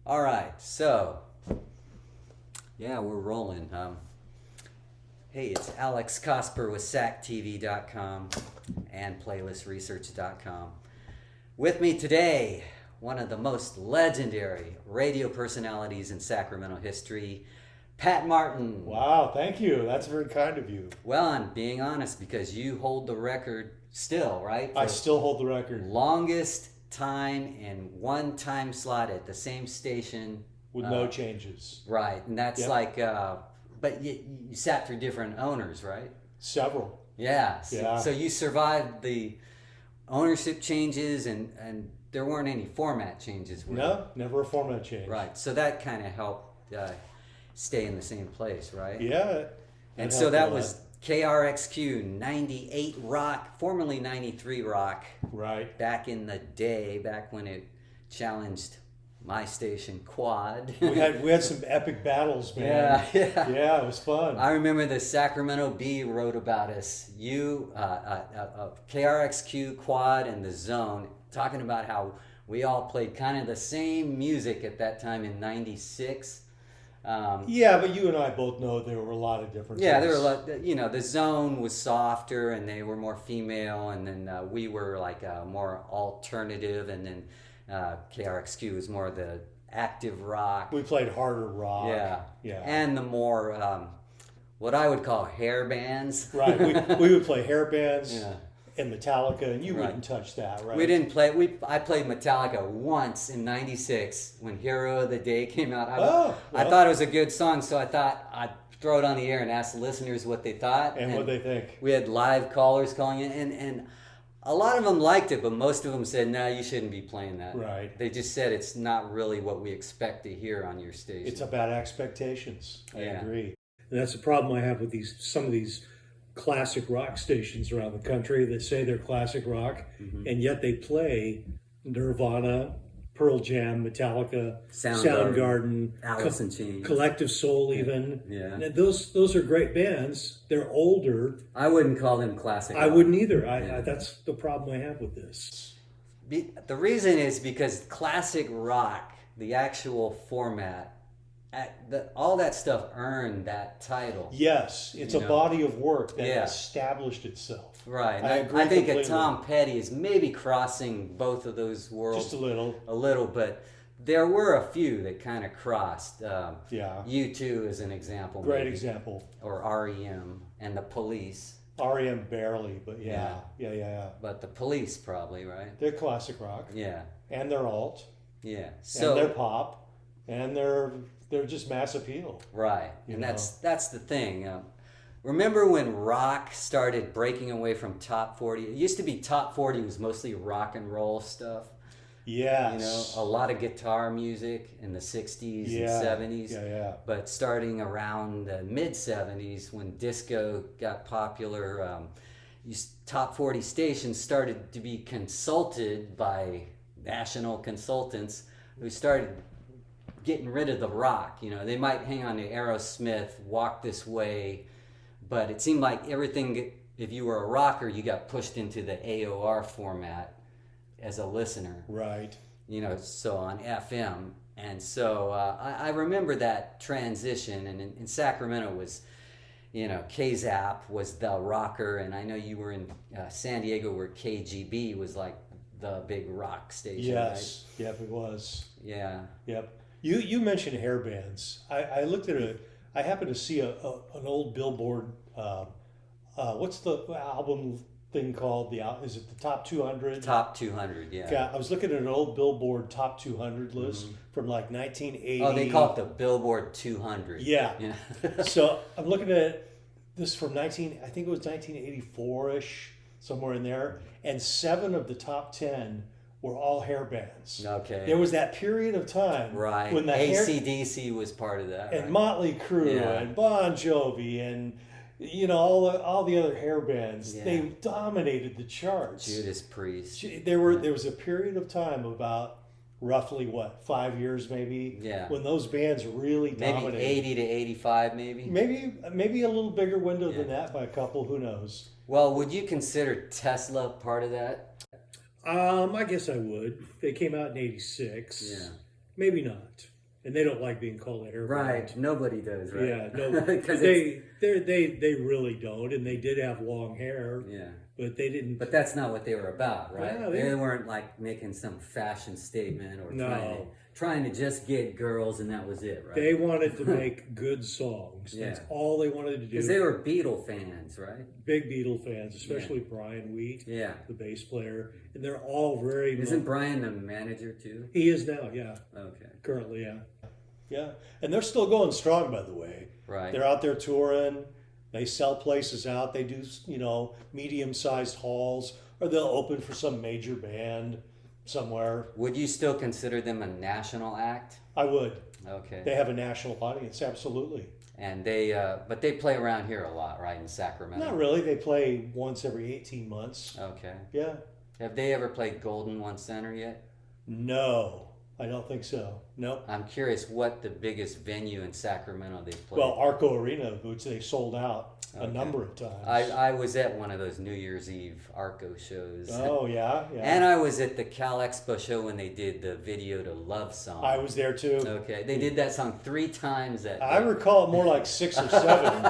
All right, so yeah, we're rolling. Hey, it's Alex Cosper with SACTV.com and PlaylistResearch.com. With me today, one of the most legendary radio personalities in Sacramento history, Pat Martin. Wow, thank you. That's very kind of you. Well, I'm being honest because you hold the record still, right? I still hold the record Longest time in one time slot at the same station. with no changes. Right, and that's Yep. like, but you sat through different owners, right? Several. Yeah. Yeah. So you survived the ownership changes, and there weren't any format changes. Were No, never a format change. there? Right. So that kind of helped stay in the same place, right? Yeah. And it so helped a that lot. was KRXQ 98 Rock, formerly 93 Rock, Right. back in the day, back when it challenged my station, Quad. We had some epic battles, man. Yeah. Yeah, it was fun. I remember the Sacramento Bee wrote about us. KRXQ, Quad, and the Zone, talking about how we all played kind of the same music at that time in '96. Yeah, but you and I both know there were a lot of differences. Yeah, there were a lot. The Zone was softer, and they were more female, and then we were like more alternative, and then KRXQ was more the active rock. We played harder rock. Yeah, Yeah. and the more what I would call hair bands. Right. We would play hair bands Yeah. and Metallica, and you Right. wouldn't touch that, right? We didn't play. I played Metallica once in '96 when "Hero of the Day" came out. I well. thought it was a good song, so I thought I'd throw it on the air and ask the listeners what they thought. And what they think. We had live callers calling in, and a lot of them liked it, but most of them said, "No, you shouldn't be playing that." Right. They just said it's not really what we expect to hear on your station. It's about expectations. I Yeah. agree. And that's the problem I have with some of these classic rock stations around the country that say they're classic rock, and yet they play Nirvana, Pearl Jam, Metallica, Soundgarden, Alice in Chains. Collective Soul, even. Yeah. And those are great bands. They're older. I wouldn't call them classic. I rock. wouldn't either. That's the problem I have with this. The reason is because classic rock, the actual format, all that stuff earned that title. Yes, it's You a know? body of work that Yeah. established itself. Right. And I agree I think completely. a Tom Petty is maybe crossing both of those worlds Just a little. but there were a few that kind of crossed. Yeah. U2 is an example. Great maybe, example. Or REM and the Police. REM barely, but yeah. But the Police probably, right? They're classic rock. Yeah. And they're alt. Yeah. And they're pop. And they're just mass appeal. Right, You and know? that's the thing. Remember when rock started breaking away from top 40? It used to be top 40 was mostly rock and roll stuff. Yes. A lot of guitar music in the 60s Yeah. and 70s. Yeah. But starting around the mid 70s when disco got popular, top 40 stations started to be consulted by national consultants who started getting rid of the rock. They might hang on to Aerosmith, Walk This Way, but it seemed like everything, if you were a rocker, you got pushed into the AOR format as a listener, Right. so on FM. And so I remember that transition, and in Sacramento was, KZAP was the rocker, and I know you were in San Diego where KGB was like the big rock station, Yes. Yep, it was. right? Yeah. Yep. You mentioned hair bands. I looked at it. I happened to see an old Billboard. What's the album thing called? Is it the Top 200? Top 200, yeah. Yeah, I was looking at an old Billboard Top 200 list from like 1980. Oh, they call it the Billboard 200. Yeah. Yeah. So I'm looking at this from I think it was 1984-ish, somewhere in there, and 7 of the top 10 were all hair bands. Okay. There was that period of time Right. when the AC/DC was part of that. and right? Motley Crue Yeah. and Bon Jovi and all the other hair bands. Yeah. They dominated the charts. Judas Priest. There was a period of time about roughly 5 years maybe, Yeah. when those bands really Maybe dominated. 80 to 85, maybe. Maybe a little bigger window than Yeah. that by a couple. Who knows? Well, would you consider Tesla part of that? I guess I would. They came out in '86. Yeah. Maybe not. and they don't like being called a hair band. Right. Nobody does, right? Yeah, no, Because they really don't, and they did have long hair, yeah. but they didn't. But that's not what they were about, right? Yeah, they weren't like making some fashion statement or No. trying to just get girls, and that was it, right? They wanted to make good songs. Yeah. That's all they wanted to do. Because they were Beatle fans, right? Big Beatle fans, especially Brian Wheat, Yeah. the bass player, and they're all very. Isn't Brian the manager too? He is now, yeah. Okay. Currently, yeah. Yeah, and they're still going strong, by the way. Right. They're out there touring. They sell places out. They do, medium-sized halls, or they'll open for some major band somewhere. Would you still consider them a national act? I would. Okay. They have a national audience, absolutely. And but they play around here a lot, right, in Sacramento? Not really. They play once every 18 months. Okay. Yeah. Have they ever played Golden One Center yet? No, I don't think so. Nope. I'm curious what the biggest venue in Sacramento they've played. Well, Arco Arena, which they sold out a Okay. number of times. I was at one of those New Year's Eve Arco shows. Oh, yeah, yeah. And I was at the Cal Expo show when they did the video to Love Song. I was there too. Okay, they did that song 3 times that I day. recall it more like 6 or 7.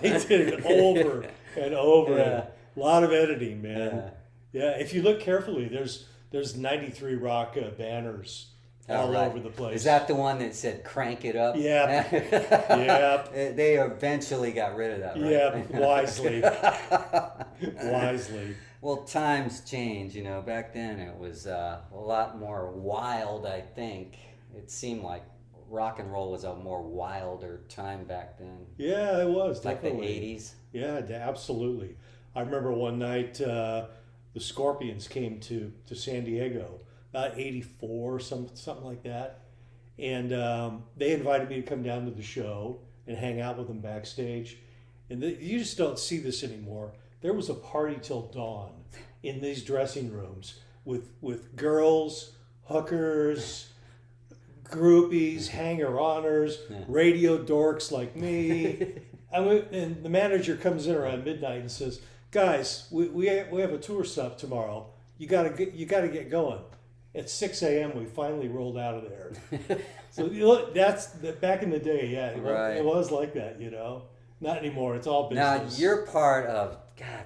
They did it over and over. Yeah. A lot of editing, man. Yeah. Yeah, if you look carefully, there's 93 Rock banners all right. over the place. Is that the one that said "Crank It Up"? Yep. Yep. They eventually got rid of that, right? Yeah, wisely. Wisely. Well, times change. Back then it was a lot more wild. I think it seemed like rock and roll was a more wilder time back then. Yeah, it was Like the definitely. '80s. Yeah, absolutely. I remember one night the Scorpions came to San Diego, about '84, something like that, and they invited me to come down to the show and hang out with them backstage. And you just don't see this anymore. There was a party till dawn in these dressing rooms with girls, hookers, groupies, hanger-oners, radio dorks like me. And the manager comes in around midnight and says, "Guys, we have a tour stop tomorrow. You gotta get going." At 6 a.m. we finally rolled out of there. So that's back in the day. Yeah, Right. it was like that. Not anymore. It's all Now business. you're part of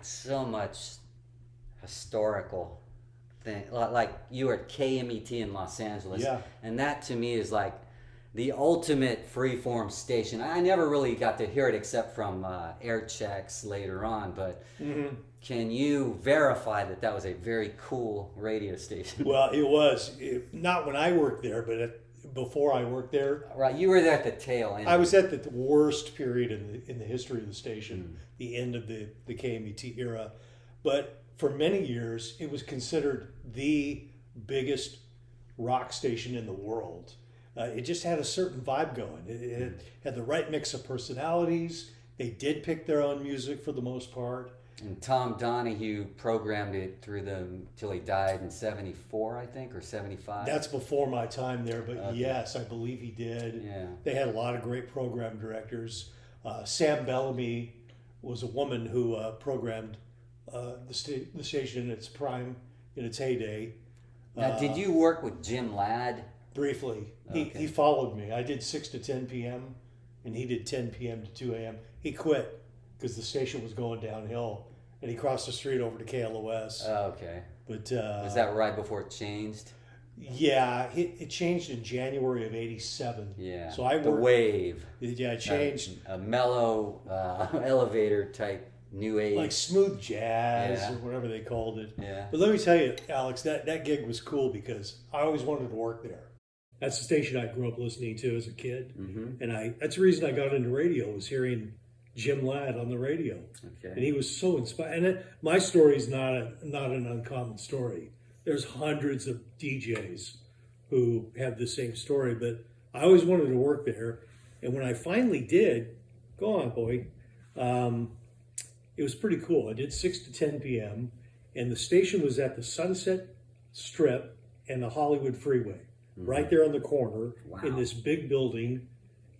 so much historical thing. Like you were at KMET in Los Angeles, Yeah. and that to me is like the ultimate freeform station. I never really got to hear it except from air checks later on, but can you verify that was a very cool radio station? Well, it was not when I worked there, but before I worked there. Right, you were there at the tail end. I was at the worst period in the history of the station, the end of the KMET era. But for many years, it was considered the biggest rock station in the world. It just had a certain vibe going. It had the right mix of personalities. They did pick their own music for the most part. And Tom Donahue programmed it through them till he died in '74, I think, or '75. That's before my time there, but Okay. yes, I believe he did. Yeah. They had a lot of great program directors. Sam Bellamy was a woman who programmed the station in its prime, in its heyday. Now, did you work with Jim Ladd? Briefly, Okay. he followed me. I did 6 to 10 p.m. and he did 10 p.m. to 2 a.m. He quit because the station was going downhill, and he crossed the street over to KLOS. Okay. But Was that right before it changed? Yeah, it changed in January of '87. Yeah. So I the worked. wave. Yeah, it changed. A mellow elevator type new age. Like smooth jazz Yeah. or whatever they called it. Yeah. But let me tell you, Alex, that gig was cool because I always wanted to work there. That's the station I grew up listening to as a kid, Mm-hmm. and that's the reason I got into radio, was hearing Jim Ladd on the radio, and Okay. he was so inspired. And my story is not an uncommon story. There's hundreds of DJs who have the same story, but I always wanted to work there, and when I finally did, go on, boy, it was pretty cool. I did 6 to 10 p.m., and the station was at the Sunset Strip and the Hollywood Freeway, right there on the corner in this big building,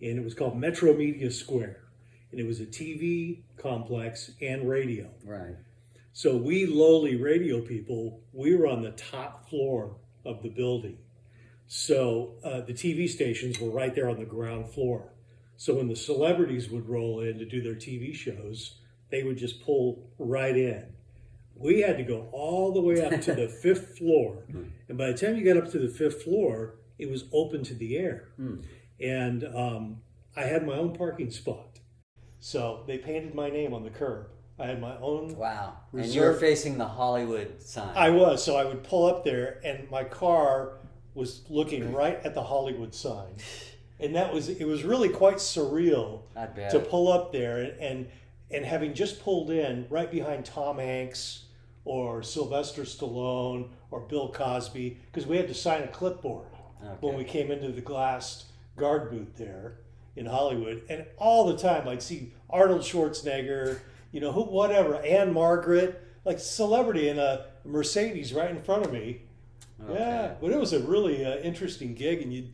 and it was called Metro Media Square. And it was a TV complex and radio. Right. So we lowly radio people, we were on the top floor of the building. So the TV stations were right there on the ground floor. So when the celebrities would roll in to do their TV shows, they would just pull right in. We had to go all the way up to the fifth floor. And by the time you got up to the fifth floor, it was open to the air. And I had my own parking spot. So they painted my name on the curb. I had my own. Wow. And reserve. you were facing the Hollywood sign. I was. So I would pull up there, and my car was looking right at the Hollywood sign. And it was really quite surreal I bet. to pull up there and having just pulled in right behind Tom Hanks or Sylvester Stallone or Bill Cosby, because we had to sign a clipboard when we came into the glassed guard booth there in Hollywood. And all the time I'd see Arnold Schwarzenegger, whatever, Anne Margaret, like celebrity in a Mercedes right in front of me. Okay. Yeah, but it was a really interesting gig, and you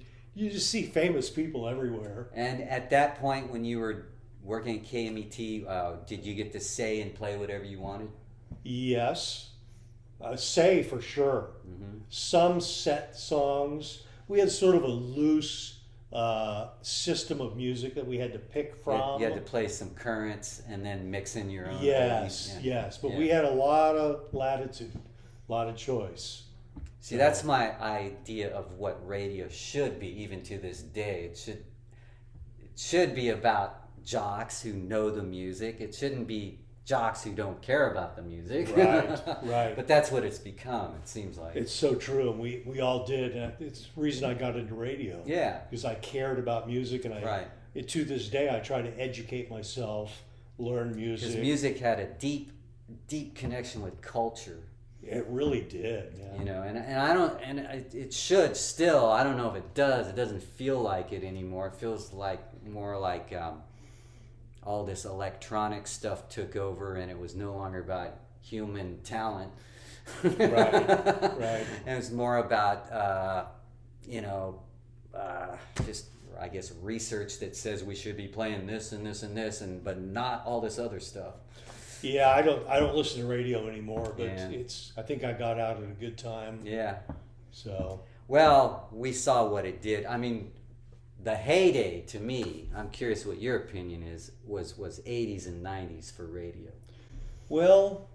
just see famous people everywhere. And at that point, when you were working at KMET, did you get to say and play whatever you wanted? Yes, say for sure. Some set songs. We had sort of a loose system of music that we had to pick from. You had to play some currents and then mix in your own. Yes, yes, but we had a lot of latitude, a lot of choice. See, that's my idea of what radio should be, even to this day. It should be about jocks who know the music. It shouldn't be jocks who don't care about the music. Right. But that's what it's become, it seems like. It's so true, and we all did. And it's the reason I got into radio. Yeah. Because I cared about music, and to this day I try to educate myself, learn music. Because music had a deep, deep connection with culture. It really did, yeah. It should still. I don't know if it does. It doesn't feel like it anymore. It feels like more like all this electronic stuff took over, and it was no longer about human talent. Right. And it was more about just, I guess, research that says we should be playing this and this and this, but not all this other stuff. Yeah, I don't listen to radio anymore, but I think I got out at a good time. Yeah. So. Well, we saw what it did. I mean, the heyday to me, I'm curious what your opinion is, was 80s and 90s for radio. Well,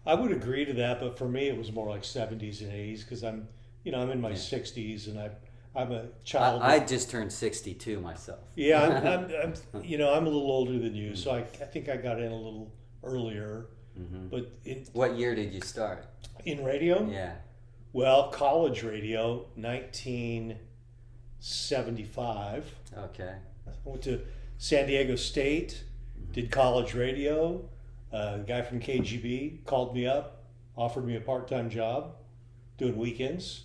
I would agree to that, but for me it was more like 70s and 80s, because I'm in my 60s, and I'm a child. I just turned 62 myself. Yeah, I'm I'm a little older than you, so I think I got in a little earlier. But what year did you start? In radio? Yeah. Well, college radio, 1975. Okay. I went to San Diego State, did college radio. The guy from KGB called me up, offered me a part-time job doing weekends.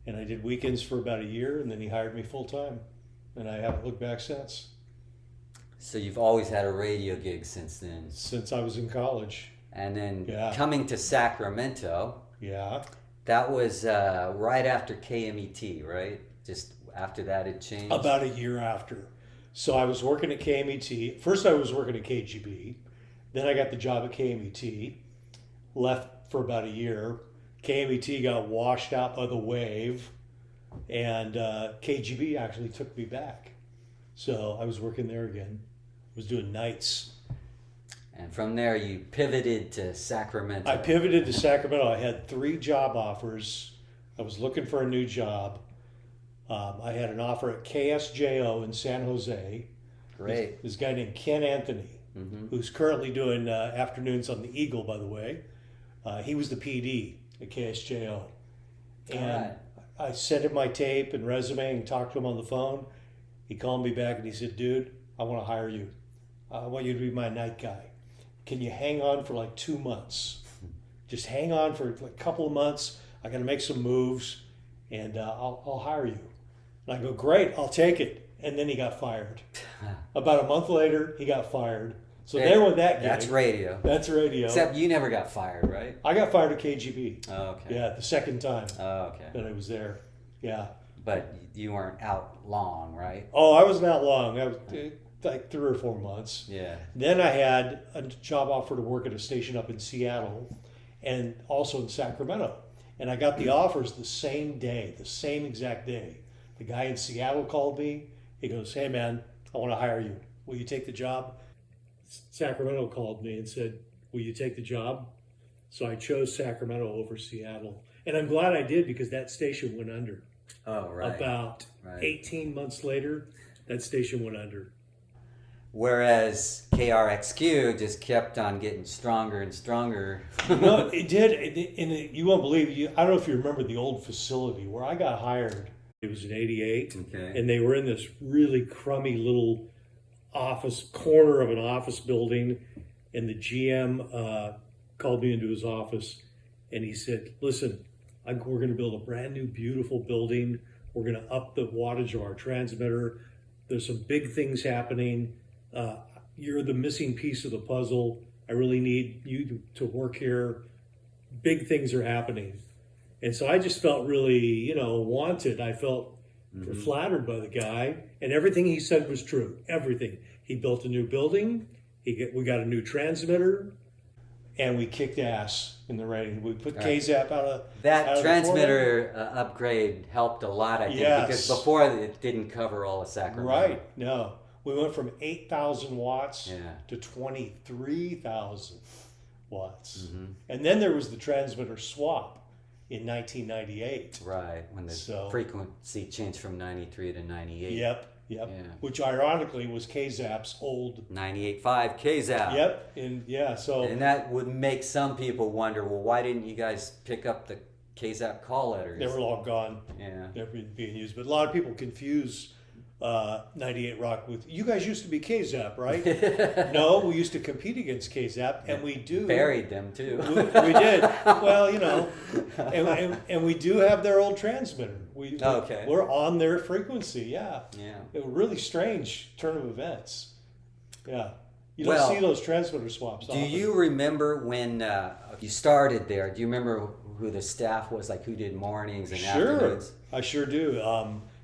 And I did weekends for about a year, and then he hired me full-time. And I haven't looked back since. So you've always had a radio gig since then? Since I was in college. And then coming to Sacramento. Yeah. That was right after KMET, right? Just after that it changed? About a year after. So I was working at KMET. First I was working at KGB. Then I got the job at KMET. Left for about a year. KMET got washed out by the wave. And KGB actually took me back. So I was working there again. I was doing nights. And from there you pivoted to Sacramento. I pivoted to Sacramento. I had 3 job offers. I was looking for a new job. I had an offer at KSJO in San Jose. Great. This guy named Ken Anthony, who's currently doing afternoons on the Eagle, by the way. He was the PD at KSJO. And I sent him my tape and resume and talked to him on the phone. He called me back and he said, dude, I want to hire you. I want you to be my night guy. Can you hang on for like 2 months? Just hang on for like a couple of months. I got to make some moves, and I'll hire you. And I go, great, I'll take it. And then he got fired. About a month later, he got fired. So there went that gig. That's radio. That's radio. Except you never got fired, right? I got fired at KGB. Oh, okay. Yeah, the second time okay. that I was there. Yeah. But you weren't out long, right? Oh, I wasn't that long. I was like 3 or 4 months. Yeah. Then I had a job offer to work at a station up in Seattle and also in Sacramento. And I got the offers the same day, the same exact day. The guy in Seattle called me. He goes, "Hey man, I want to hire you. Will you take the job?" Sacramento called me and said, "Will you take the job?" So I chose Sacramento over Seattle. And I'm glad I did, because that station went under. Oh, right. About Right. 18 months later, that station went under. Whereas KRXQ just kept on getting stronger and stronger. No, it did. You won't believe it. I don't know if you remember the old facility where I got hired. It was in '88, Okay. and they were in this really crummy little corner of an office building, and the GM called me into his office, and he said, "Listen, we're going to build a brand new, beautiful building. We're going to up the wattage of our transmitter. There's some big things happening. You're the missing piece of the puzzle. I really need you to work here. Big things are happening." And so I just felt really, wanted. I felt flattered by the guy, and everything he said was true. Everything. He built a new building. We got a new transmitter, and we kicked ass in the rating. We put KZAP out of That transmitter upgrade helped a lot, I think, Yes. because before it didn't cover all of Sacramento. Right. No, we went from 8,000 watts Yeah. to 23,000 watts, Mm-hmm. and then there was the transmitter swap in 1998. Right, when the So- frequency changed from 93 to 98. Yep. Yeah. Which ironically was KZAP's old. 98.5 KZAP. Yep. And yeah, so And that would make some people wonder, well, why didn't you guys pick up the KZAP call letters? they were all gone. Yeah. They're being used, but a lot of people confuse 98 Rock with. You guys used to be KZAP, right? No, we used to compete against KZAP, and we do. Buried them, too. We did. Well, and we do have their old transmitter. Okay. We're on their frequency. Yeah. Yeah. It was a really strange turn of events. Yeah. You don't Well, see those transmitter swaps Do often. you remember when you started there? Do you remember who the staff was, like who did mornings and Sure. afternoons? I sure do.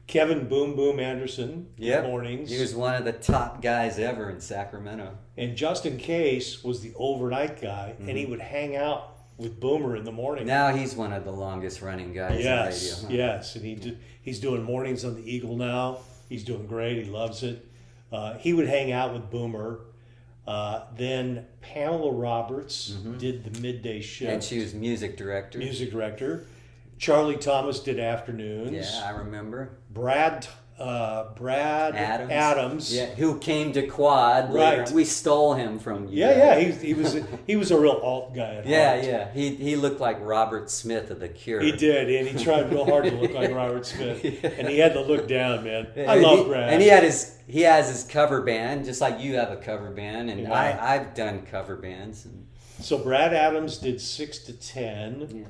Kevin Boom Boom Anderson did Yep. mornings. He was one of the top guys ever in Sacramento. And Justin Case was the overnight guy, and he Mm-hmm. would hang out with Boomer in the morning. Now he's one of the longest running guys Yes, in radio. yes, and he's doing mornings on the Eagle now. He's doing great. He loves it. He would hang out with Boomer. Then Pamela Roberts did the midday shift. Mm-hmm. And she was music director. Music director. Charlie Thomas did afternoons. Yeah, I remember. Brad Adams. Yeah, who came to Quad. Right. Later. We stole him from you. Yeah, guys. he was a real alt guy at Yeah, heart. yeah. He looked like Robert Smith of The Cure. He did, and he tried real hard to look like Robert Smith, and he had to look down, man. I And love Brad. And he has his cover band, just like you have a cover band, and Yeah. I've done cover bands. And, So Brad Adams did 6 to 10,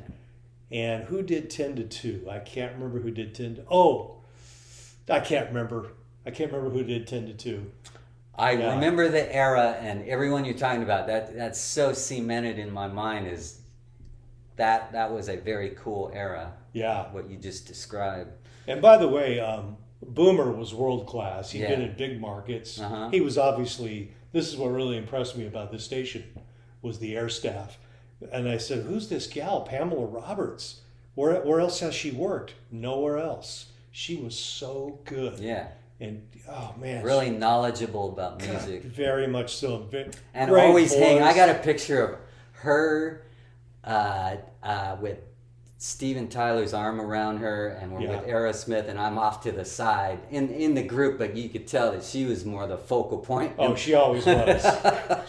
yeah. and who did 10 to 2? I can't remember who did 10 to. Oh, I can't remember. I can't remember who did 10 to 2. I Yeah. remember the era, and everyone you're talking about. That's so cemented in my mind. Is that was a very cool era. Yeah. What you just described. And by the way, Boomer was world class. He'd Yeah. been in big markets. Uh-huh. He was obviously. This is what really impressed me about this station, was the air staff. And I said, "Who's this gal, Pamela Roberts? Where else has she worked? Nowhere else. She was so good." Yeah. And oh man, Really knowledgeable about music. very much so. And Great always hang. I voice. got a picture of her with Steven Tyler's arm around her, and we're Yeah. with Aerosmith, and I'm off to the side in the group, but you could tell that she was more the focal point. Oh, she always was.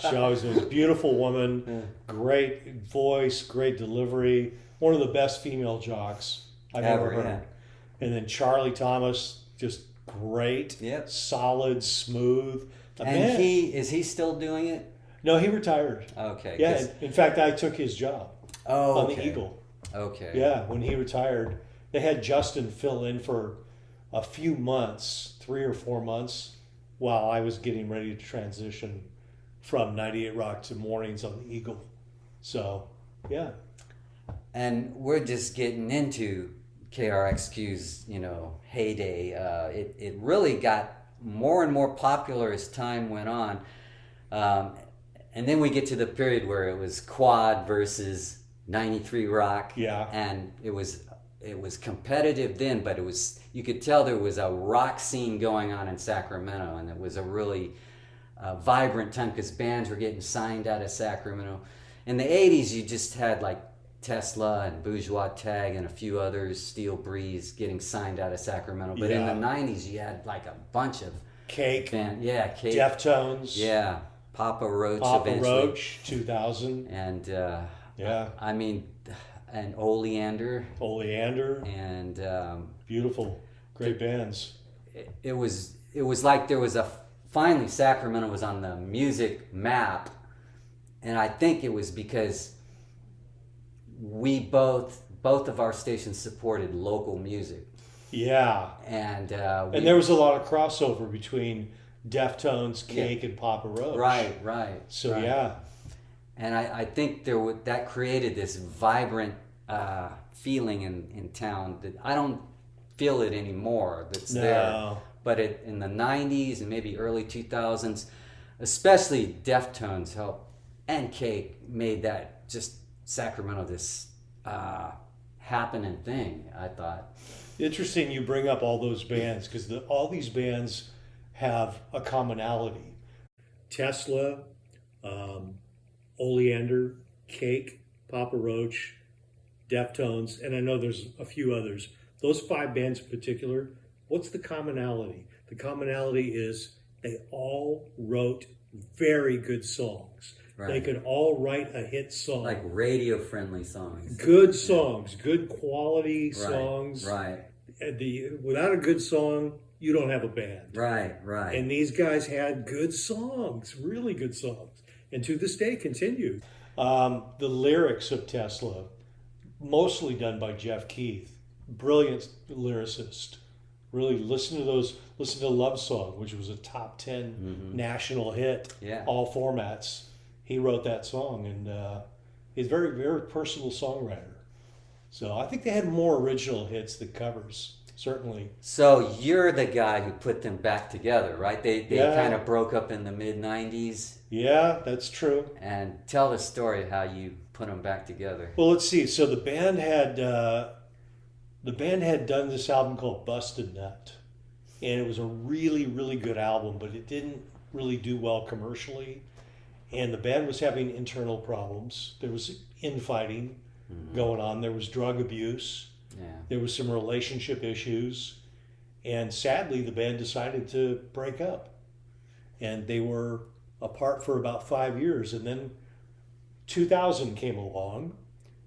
She always was. Beautiful woman, great voice, great delivery. One of the best female jocks I've ever heard. Yeah. And then Charlie Thomas, just great, Yep. solid, smooth. And is he still doing it? No, he retired. Okay. Yeah, 'cause- in fact, I took his job Oh, on okay. the Eagle. Okay. Yeah, when he retired, they had Justin fill in for a few months, 3 or 4 months, while I was getting ready to transition from 98 Rock to mornings on the Eagle. So, yeah. And we're just getting into KRXQ's, heyday. It really got more and more popular as time went on. And then we get to the period where it was Quad versus 93 Rock. Yeah. And it was competitive then, but you could tell there was a rock scene going on in Sacramento, and it was a really vibrant time because bands were getting signed out of Sacramento. In the 80s, you just had like Tesla and Bourgeois Tag and a few others, Steel Breeze, getting signed out of Sacramento. But in the 90s, you had like a bunch of Cake. Cake. Deftones. Yeah. Papa Roach Papa eventually. Roach, 2000. And yeah. I mean, and Oleander. And beautiful. Great bands. It was like there was finally Sacramento was on the music map. And I think it was because we both of our stations supported local music. Yeah. And there was a lot of crossover between Deftones, Cake, and Papa Roach. Right. So, right. yeah. And I think that created this vibrant feeling in town that I don't feel it anymore. That's there. But in the 90s and maybe early 2000s, especially Deftones helped, and Cake made that just Sacramento this happening thing, I thought. Interesting you bring up all those bands because all these bands have a commonality. Tesla, Oleander, Cake, Papa Roach, Deftones, and I know there's a few others. Those 5 bands in particular, what's the commonality? The commonality is they all wrote very good songs. Right. They could all write a hit song. Like radio-friendly songs. Good songs, good quality songs. Right. Without a good song, you don't have a band. Right. And these guys had good songs, really good songs, and to this day continue. The lyrics of Tesla, mostly done by Jeff Keith, brilliant lyricist. Really listen to Love Song, which was a top 10 national hit, all formats. He wrote that song, and he's a very, very personal songwriter. So I think they had more original hits than covers, certainly. So you're the guy who put them back together, right? They kind of broke up in the mid-90s. Yeah, that's true. And tell the story of how you put them back together. Well, let's see. So the band had done this album called Busted Nut, and it was a really, really good album, but it didn't really do well commercially. And the band was having internal problems. There was infighting going on. There was drug abuse. Yeah. There was some relationship issues. And sadly, the band decided to break up. And they were apart for about 5 years. And then 2000 came along.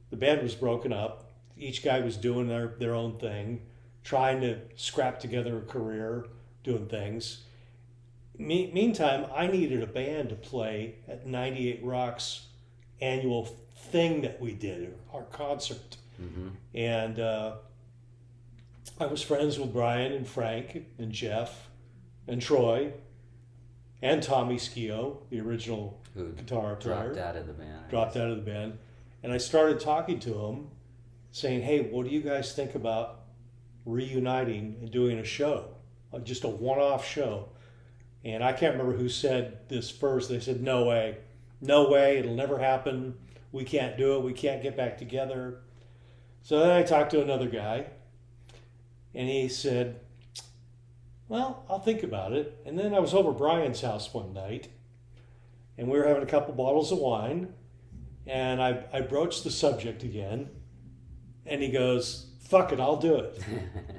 The band was broken up. Each guy was doing their own thing, trying to scrap together a career, doing things. Meantime, I needed a band to play at 98 Rock's annual thing that we did, our concert. And I was friends with Brian and Frank and Jeff and Troy and Tommy Skio, the original guitar player. Dropped out of the band. Dropped out of the band. And I started talking to him, saying, hey, what do you guys think about reuniting and doing a show, just a one-off show? And I can't remember who said this first. They said, no way, it'll never happen. We can't do it. We can't get back together. So then I talked to another guy, and he said, well, I'll think about it. And then I was over Brian's house one night, and we were having a couple bottles of wine, and I broached the subject again, and he goes, fuck it, I'll do it.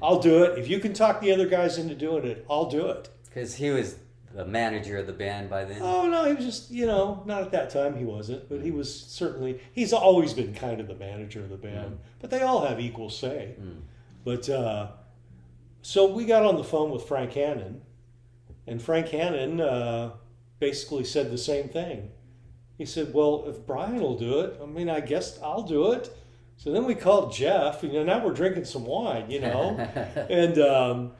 I'll do it. If you can talk the other guys into doing it, I'll do it. Because he was the manager of the band by then? Oh, no, he was just, not at that time he wasn't, but he was certainly, he's always been kind of the manager of the band, but they all have equal say. But, so we got on the phone with Frank Hannon, and Frank Hannon basically said the same thing. He said, well, if Brian will do it, I guess I'll do it. So then we called Jeff, now we're drinking some wine, and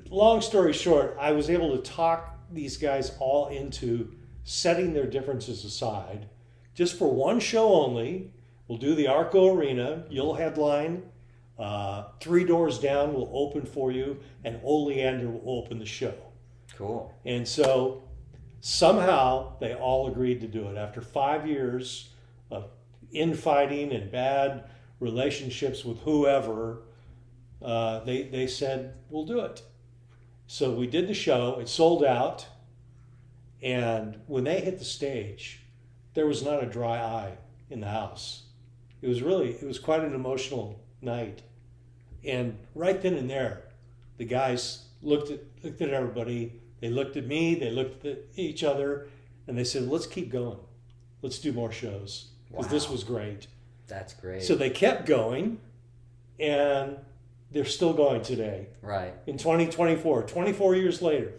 long story short, I was able to talk these guys all into setting their differences aside. Just for one show only, we'll do the Arco Arena, you'll headline, 3 doors down will open for you, and Oleander will open the show. Cool. And so somehow they all agreed to do it. After 5 years of infighting and bad relationships with whoever, they said, we'll do it. So we did the show. It sold out. And when they hit the stage, there was not a dry eye in the house. It was quite an emotional night. And right then and there, the guys looked at everybody. They looked at me. They looked at each other, and they said, "Let's keep going. Let's do more shows because this Wow. was great." That's great. So they kept going, and they're still going today. Right. In 2024, 24 years later,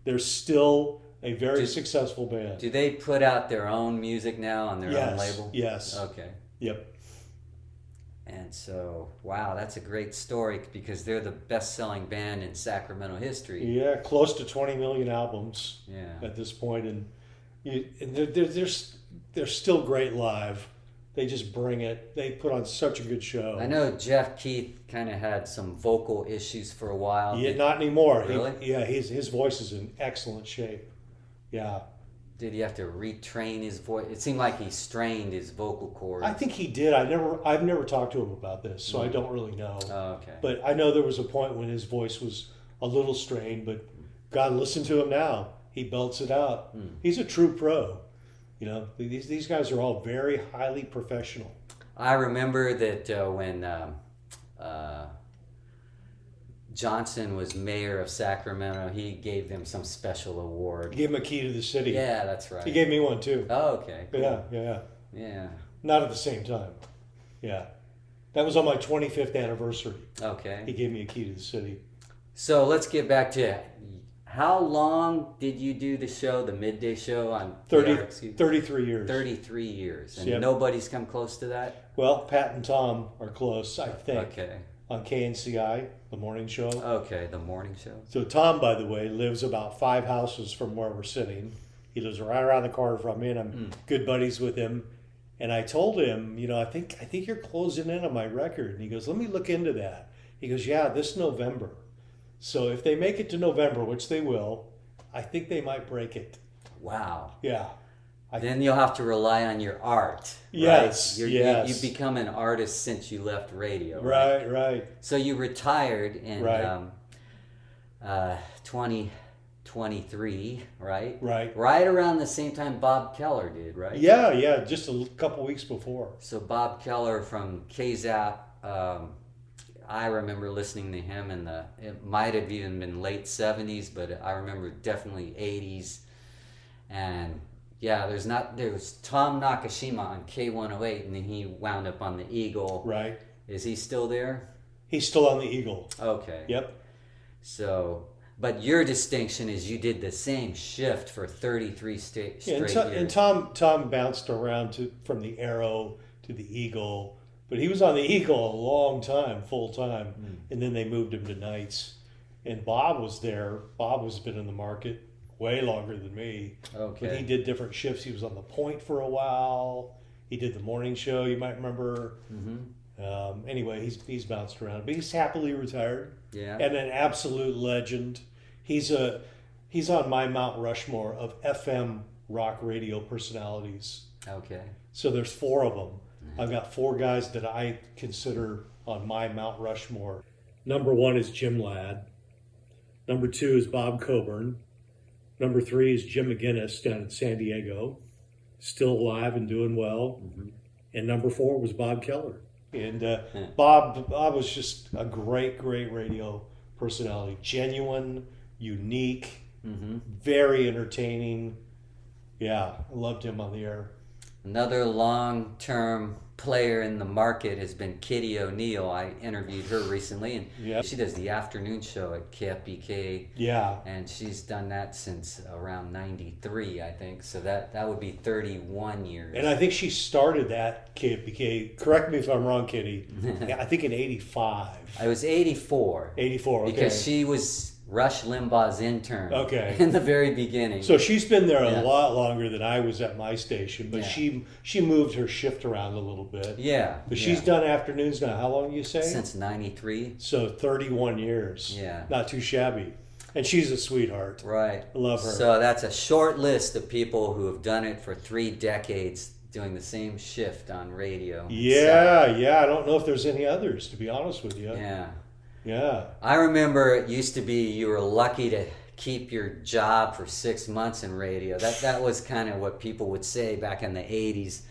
they're still a very successful band. Do they put out their own music now on their own label? Yes. Okay. Yep. And so, wow, that's a great story because they're the best-selling band in Sacramento history. Yeah, close to 20 million albums Yeah. at this point, and they're still great live. They just bring it. They put on such a good show. I know Jeff Keith kind of had some vocal issues for a while. Yeah, not anymore. Really? His voice is in excellent shape. Yeah. Did he have to retrain his voice? It seemed like he strained his vocal cords. I think he did. I've never talked to him about this, so I don't really know. Oh, okay. But I know there was a point when his voice was a little strained, but God, listen to him now. He belts it out. He's a true pro. You know, these guys are all very highly professional. I remember that when Johnson was mayor of Sacramento, he gave them some special award. He gave him a key to the city. Yeah, that's right. He gave me one too. Oh, okay. Cool. Yeah. Yeah. Not at the same time. Yeah. That was on my 25th anniversary. He Okay. gave me a key to the city. So let's get back to how long did you do the show, the midday show on 33 years. 33 years. And Yep. nobody's come close to that? Well, Pat and Tom are close, I think, Okay. on KNCI, the morning show. Okay, the morning show. So Tom, by the way, lives about 5 houses from where we're sitting. He lives right around the corner from me, and I'm good buddies with him. And I told him, I think you're closing in on my record. And he goes, let me look into that. He goes, yeah, this November. So if they make it to November, which they will, I think they might break it. Wow. Yeah. Then you'll have to rely on your art. Yes, Right? yes. You've become an artist since you left radio. Right. So you retired in Right. 2023, right? Right. Right around the same time Bob Keller did, right? Yeah, just a couple weeks before. So Bob Keller from KZAP, I remember listening to him it might have even been late 70s, but I remember definitely 80s. And yeah, there was Tom Nakashima on K108, and then he wound up on the Eagle. Right. Is he still there? He's still on the Eagle. Okay. Yep. So, but your distinction is you did the same shift for 33 straight years. And Tom bounced around from the Arrow to the Eagle, but he was on the Eagle a long time, full time, and then they moved him to nights. And Bob was there. Bob has been in the market way longer than me. Okay. But he did different shifts. He was on the Point for a while. He did the morning show. You might remember. Anyway, he's bounced around, but he's happily retired. Yeah. And an absolute legend. He's on my Mount Rushmore of FM rock radio personalities. Okay. So there's 4 of them. I've got 4 guys that I consider on my Mount Rushmore. Number 1 is Jim Ladd. Number 2 is Bob Coburn. Number 3 is Jim McGinnis down in San Diego, still alive and doing well. And number 4 was Bob Keller. And Bob was just a great radio personality. Genuine, unique, very entertaining. Yeah, I loved him on the air. Another long-term player in the market has been Kitty O'Neill. I interviewed her recently, and Yep. she does the afternoon show at KFBK. Yeah. And she's done that since around 93, I think. So that would be 31 years. And I think she started that KFBK. Correct me if I'm wrong, Kitty. Yeah, I think in 85. I was 84. 84, okay. Because she was Rush Limbaugh's intern. Okay. In the very beginning. So she's been there Yeah. a lot longer than I was at my station, but Yeah. she moved her shift around a little bit. Yeah. But she's done afternoons now. How long you say? Since 93. So 31 years. Yeah. Not too shabby. And she's a sweetheart. Right. I love her. So that's a short list of people who have done it for 3 decades. doing the same shift on radio. Yeah, yeah. I don't know if there's any others, to be honest with you. Yeah. Yeah. I remember it used to be you were lucky to keep your job for 6 months in radio. That was kind of what people would say back in the 80s.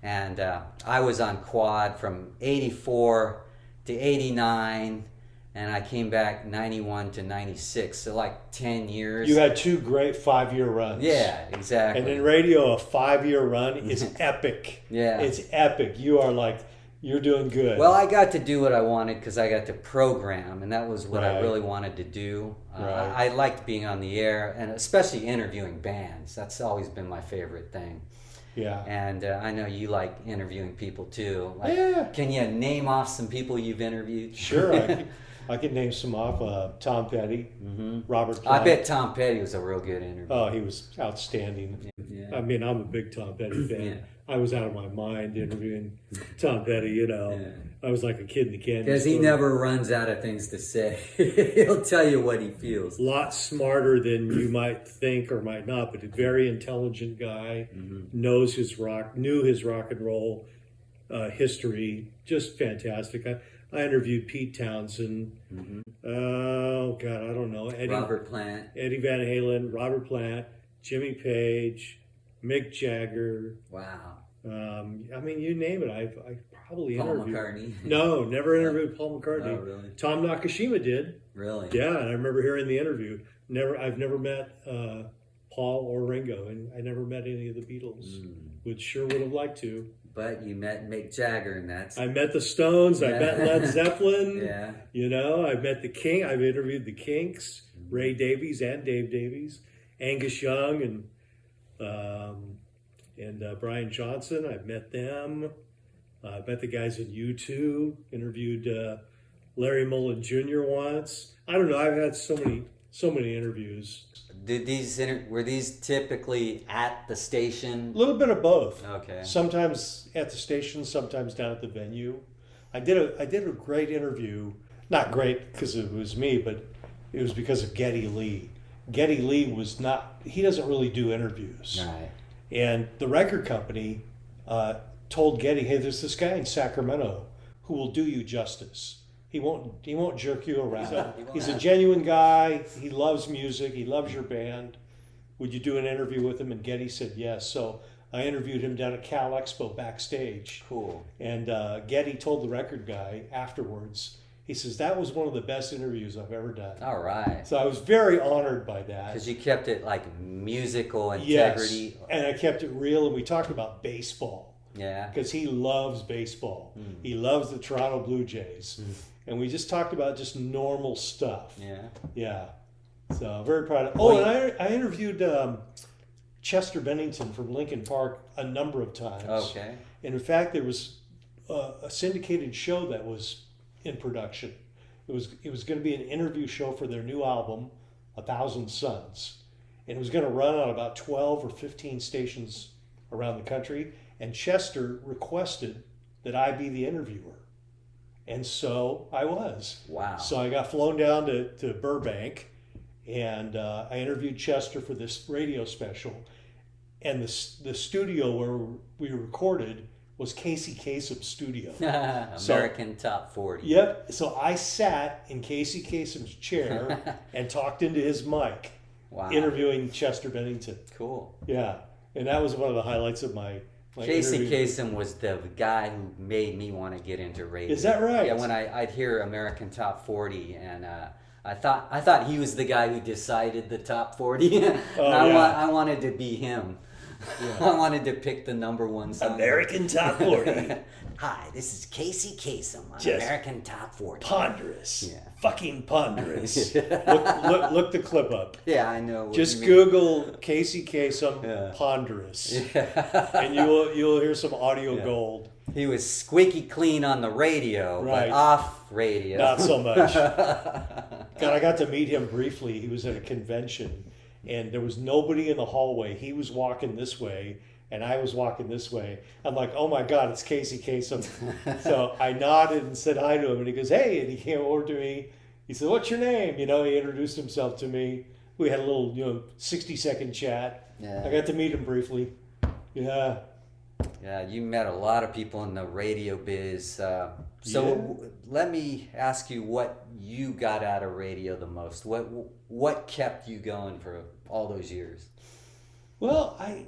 And I was on quad from 84 to 89, and I came back 91 to 96, so like 10 years. You had 2 great 5-year runs. Yeah, exactly. And in radio, a 5-year run is epic. Yeah. It's epic. You're doing good. Well, I got to do what I wanted because I got to program, and that was what I Right. really wanted to do. Right. I liked being on the air, and especially interviewing bands. That's always been my favorite thing. Yeah. And I know you like interviewing people too. Like, Yeah. Can you name off some people you've interviewed? Sure. I could name some off. Tom Petty, Robert I Plant. bet Tom Petty was a real good interview. Oh, he was outstanding. Yeah. I mean, I'm a big Tom Petty fan. Yeah. I was out of my mind interviewing Tom Petty. You know, Yeah. I was like a kid in the candy Because he store. never runs out of things to say. He'll tell you what he feels. A lot smarter than you might think or might not, but a very intelligent guy. Knew his rock and roll history. Just fantastic. I interviewed Pete Townsend. Oh God, I don't know. Robert Plant. Eddie Van Halen, Robert Plant, Jimmy Page, Mick Jagger. Wow. I mean, you name it. I probably Paul interviewed. McCartney. No, never interviewed Paul McCartney. Oh, really? Tom Nakashima did. Really? Yeah, and I remember hearing the interview. I've never met Paul or Ringo, and I never met any of the Beatles. Which sure would have liked to. But you met Mick Jagger, and that's... I met the Stones. I met Led Zeppelin. Yeah. You know, I met the King. I've interviewed the Kinks, Ray Davies and Dave Davies, Angus Young, and Brian Johnson. I've met them. I met the guys at U2. Interviewed Larry Mullen Jr. once. I don't know. I've had so many interviews. Were these typically at the station? A little bit of both. Okay. Sometimes at the station, sometimes down at the venue. I did a great interview. Not great because it was me, but it was because of Geddy Lee. Geddy Lee he doesn't really do interviews. Right. And the record company told Geddy, hey, there's this guy in Sacramento who will do you justice. He won't jerk you around. He's a genuine guy. He loves music. He loves your band. Would you do an interview with him? And Geddy said yes. So I interviewed him down at Cal Expo backstage. Cool. And Geddy told the record guy afterwards, he says, that was one of the best interviews I've ever done. All right. So I was very honored by that. Because you kept it like musical Yes, integrity. and I kept it real, and we talked about baseball. Yeah. Because he loves baseball. He loves the Toronto Blue Jays. And we just talked about just normal stuff. Yeah. Yeah. So I'm very proud of. Oh, and I interviewed Chester Bennington from Lincoln Park a number of times. Okay. And in fact, there was a syndicated show that was in production. It was going to be an interview show for their new album, 1,000 Suns. And it was going to run on about 12 or 15 stations around the country. And Chester requested that I be the interviewer. And so I was. Wow. So I got flown down to Burbank, and I interviewed Chester for this radio special. And the studio where we recorded was Casey Kasem's studio. American Top 40. Yep. So I sat in Casey Kasem's chair and talked into his mic, Wow. interviewing Chester Bennington. Cool. Yeah. And that was one of the highlights of my Casey interview. Kasem was the guy who made me want to get into radio. Is that right? Yeah, when I'd hear American Top 40, and I thought he was the guy who decided the top 40. And I wanted to be him. Yeah. I wanted to pick the number one song. American Top 40. Hi, this is Casey Kasem on Just American Top 40. Ponderous. Yeah. Fucking ponderous. look the clip up. Yeah, I know. what Just you mean. Google Casey Kasem Yeah. ponderous, Yeah. and you'll hear some audio Yeah. gold. He was squeaky clean on the radio, Right. but off radio. Not so much. God, I got to meet him briefly. He was at a convention, and there was nobody in the hallway. He was walking this way, and I was walking this way. I'm like, oh my God, it's Casey Kasem. So I nodded and said hi to him, and he goes, hey, and he came over to me. He said, what's your name? You know, he introduced himself to me. We had a little, 60-second chat. Yeah. I got to meet him briefly. Yeah. Yeah, you met a lot of people in the radio biz. Let me ask you what you got out of radio the most. What kept you going for all those years? Well, God,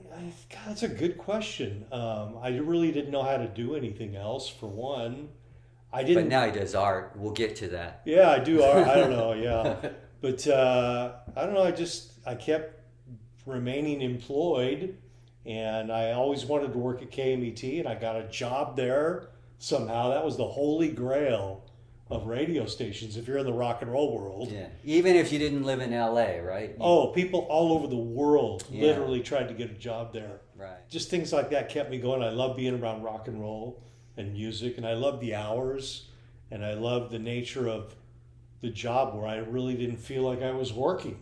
that's a good question. I really didn't know how to do anything else. For one, I But didn't. now he does art. We'll get to that. Yeah, I do. I don't know. Yeah, but I don't know. I kept remaining employed, and I always wanted to work at KMET, and I got a job there somehow. That was the holy grail of radio stations. If you're in the rock and roll world, Yeah, even if you didn't live in LA, right? oh, people all over the world Yeah. literally tried to get a job there. Right. Just things like that kept me going. I love being around rock and roll and music, and I love the hours, and I love the nature of the job where I really didn't feel like I was working.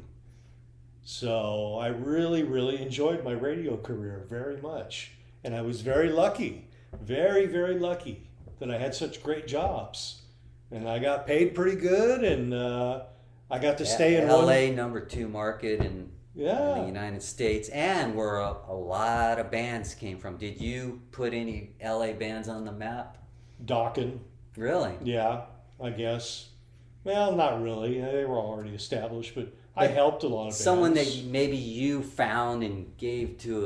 So I really, really enjoyed my radio career very much, and I was very lucky, very, very lucky that I had such great jobs, and I got paid pretty good, and I got to stay in LA one. #2 market in the Yeah, United States, and where a lot of bands came from. Did you put any LA bands on the map? Dawkins. Really? Yeah, I guess. Well, not really. They were already established, but I helped a lot of Someone bands. that maybe you found and gave to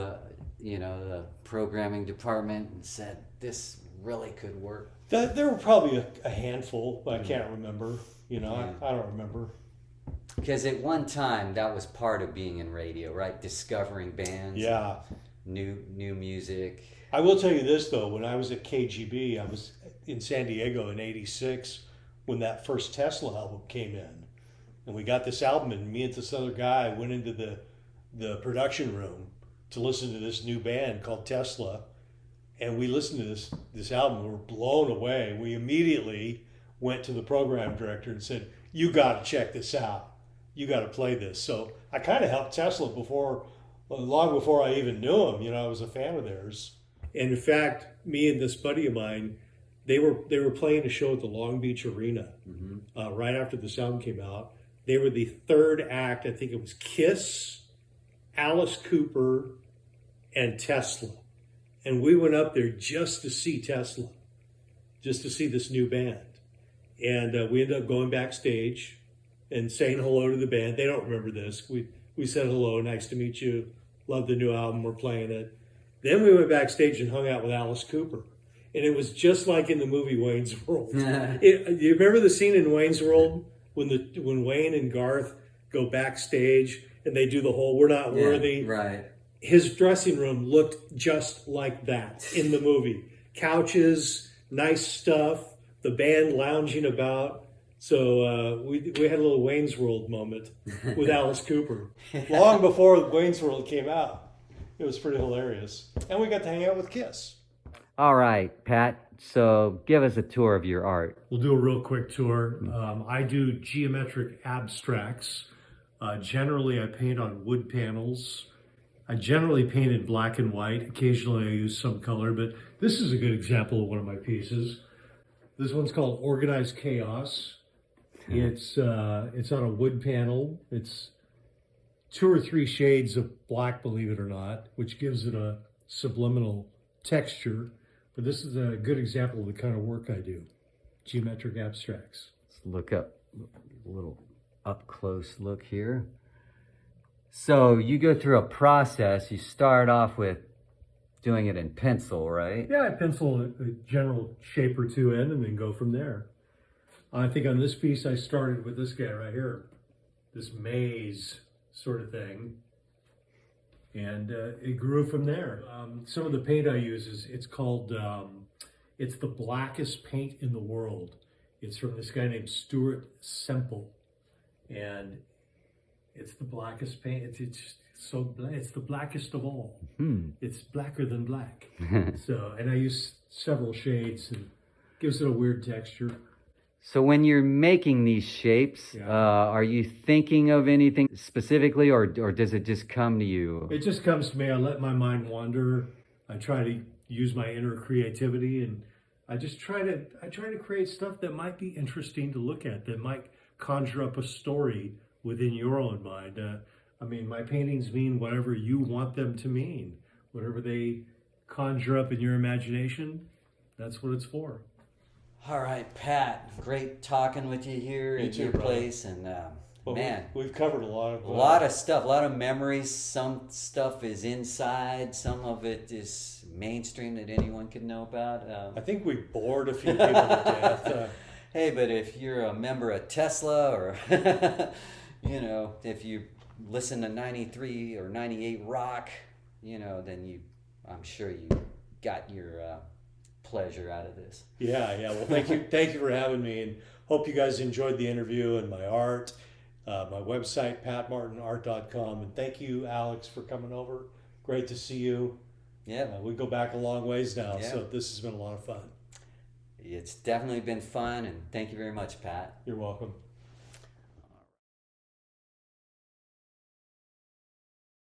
the programming department and said this really could work. There were probably a handful, but I can't remember. Yeah. I don't remember. Because at one time that was part of being in radio, right? Discovering bands, Yeah. new music. I will tell you this, though. When I was at KGB, I was in San Diego in '86 when that first Tesla album came in. And we got this album, and me and this other guy went into the production room to listen to this new band called Tesla. And we listened to this album. We were blown away. We immediately went to the program director and said, "You got to check this out. You got to play this." So I kind of helped Tesla long before I even knew him. I was a fan of theirs. And in fact, me and this buddy of mine, they were playing a show at the Long Beach Arena right after the sound came out. They were the third act. I think it was Kiss, Alice Cooper, and Tesla. And we went up there just to see Tesla, just to see this new band. And we ended up going backstage and saying hello to the band. They don't remember this. We said hello, nice to meet you, love the new album, we're playing it. Then we went backstage and hung out with Alice Cooper. And it was just like in the movie Wayne's World. You remember the scene in Wayne's World when Wayne and Garth go backstage and they do the whole "we're not worthy"? Right. His dressing room looked just like that in the movie. Couches, nice stuff, the band lounging about. So we had a little Wayne's World moment with Alice Cooper. Long before Wayne's World came out. It was pretty hilarious. And we got to hang out with Kiss. All right, Pat. So give us a tour of your art. We'll do a real quick tour. I do geometric abstracts. Generally, I paint on wood panels. I generally paint in black and white. Occasionally, I use some color, but this is a good example of one of my pieces. This one's called Organized Chaos. It's on a wood panel. It's 2 or 3 shades of black, believe it or not, which gives it a subliminal texture. But this is a good example of the kind of work I do, geometric abstracts. Let's look up a little up close look here. So you go through a process. You start off with doing it in pencil, right? Yeah, I pencil a general shape or two in and then go from there. I think on this piece I started with this guy right here, this maze sort of thing. And it grew from there. Some of the paint I use it's called, it's the blackest paint in the world. It's from this guy named Stuart Semple. And it's the blackest paint. It's the blackest of all. It's blacker than black. And I use several shades and gives it a weird texture. So when you're making these shapes, Yeah. Are you thinking of anything specifically, or does it just come to you? It just comes to me. I let my mind wander. I try to use my inner creativity, and I try to create stuff that might be interesting to look at, that might conjure up a story within your own mind. My paintings mean whatever you want them to mean, whatever they conjure up in your imagination, that's what it's for. All right, Pat. Great talking with you here You at too, your brother. place, and Well, man, we've covered a lot a lot of stuff, a lot of memories. Some stuff is inside, some of it is mainstream that anyone could know about. I think we bored a few people to death. Hey, but if you're a member of Tesla, or if you listen to 93 or 98 rock, then I'm sure you got your pleasure out of this. Yeah. Well, thank you for having me, and hope you guys enjoyed the interview and my art. My website, patmartinart.com, and thank you, Alex, for coming over. Great to see you. Yeah, We go back a long ways now, Yeah. so this has been a lot of fun. it's definitely been fun, and thank you very much, Pat. You're welcome.